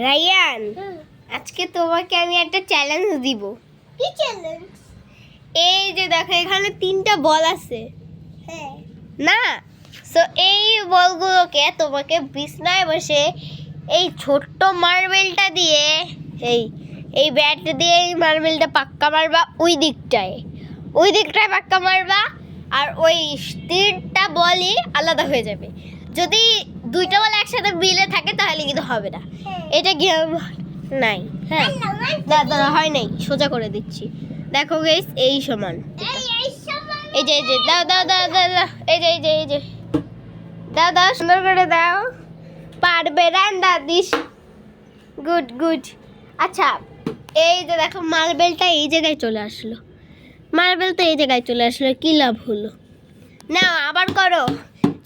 Ryan, আজকে তোমাকে আমি একটা চ্যালেঞ্জ দিব। কি চ্যালেঞ্জ? এই যে দেখো এখানে 3টা বল আছে। হ্যাঁ। না, সো এই বলগুলোকে তোমাকে বিছনায় বসে এই ছোট্ট মার্বেলটা দিয়ে এই ব্যাট দিয়ে এই মার্বেলটা পাক্কা মারবা ওই দিকটায় পাক্কা মারবা, আর ওই 3টা বলই আলাদা হয়ে যাবে। যদি 2টা বল একসাথে মিলে থাকে তাহলে কিন্তু হবে না। এটা গেম নাই। হ্যাঁ, দাদা হয় নাই, সোজা করে দিচ্ছি। দেখো গাইস, এই সমান, এই যে দাও দাও দাও দাও দাও, এই যে দাও দাও, সুন্দর করে দাও। পারবে রান্দা দিস। Good good. আচ্ছা, এই যে দেখো মার্বেলটা এই জায়গায় চলে আসলো। কি লাভ হলো? না, আবার করো।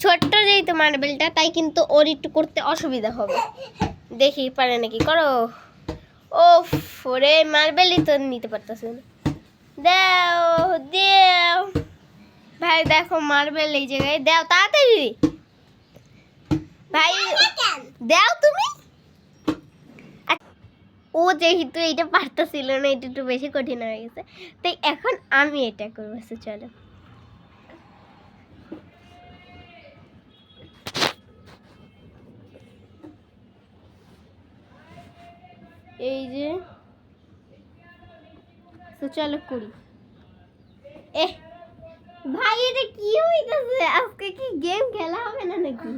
ছোট্ট যেহেতু মার্বেলটা, তাই কিন্তু ওর একটু করতে অসুবিধা হবে। দেখি পারে নাকি, করো। ও ওরে, মার্বেলই তো নিতে পারতেছে না। দাও ভাই, দেখো মার্বেল এই জায়গায় দাও, তাড়াতাড়ি ভাই দাও তুমি। ও যেহেতু এইটা পারতেছিল না, এটা একটু বেশি কঠিন হয়ে গেছে, তাই এখন আমি এটা করবো। চলো, এই যে চলো করি। ভাই, এটা কি হইতাছে? আজকে কি গেম খেলা হবে না নাকি?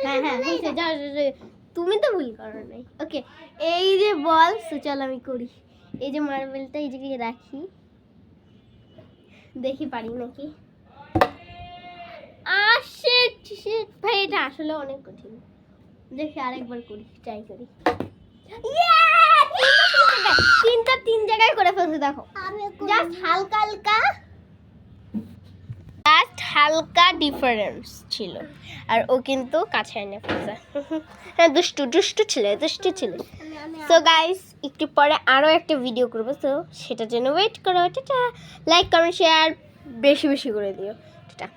হ্যাঁ হয়েছে, যাও, তুমি তো ভুল করো নাই। ওকে, এই যে বল, চল আমি করি। এই যে মার্বেলটা এই জায়গায় রাখি, দেখি পারি নাকি। শিট ভাই, এটা আসলে অনেক কঠিন। দেখি আরেকবার করি, ট্রাই করি। তিন জায়গায় করে ফেলছে। দেখো, জাস্ট হালকা ডিফারেন্স ছিল, আর ও কিন্তু কাছে এনে ফেলছে। হ্যাঁ, দুষ্টু ছেলে। সো গাইস, একটু পরে আরও একটা ভিডিও করবো, তো সেটার জন্য ওয়েট করো। টাটা। লাইক কমেন্ট শেয়ার বেশি করে দিও। টাটা।